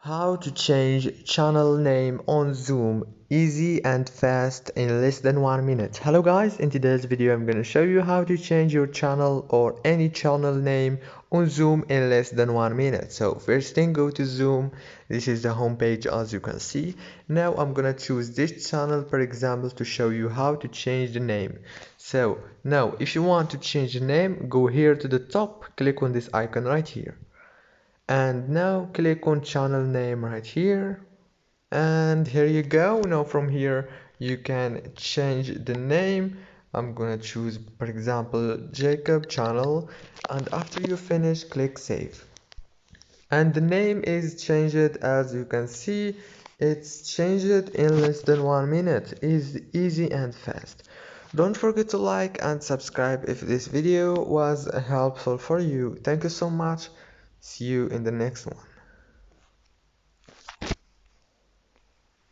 How to change channel name on Zoom easy and fast in less than 1 minute. Hello guys, in today's video I'm going to show you how to change your channel or any channel name on Zoom in less than 1 minute. So first thing, go to Zoom. This is the home page as you can see. Now I'm going to choose this channel for example to show you how to change the name. So now if you want to change the name, go here to the top, click on this icon right here. And now click on channel name right here, and here you go. Now from here you can change the name. I'm gonna choose for example Jacob channel, and after you finish click save, and the name is changed. As you can see, it's changed in less than 1 minute. Is easy and fast. Don't forget to like and subscribe if this video was helpful for you. Thank you so much. See you in the next one.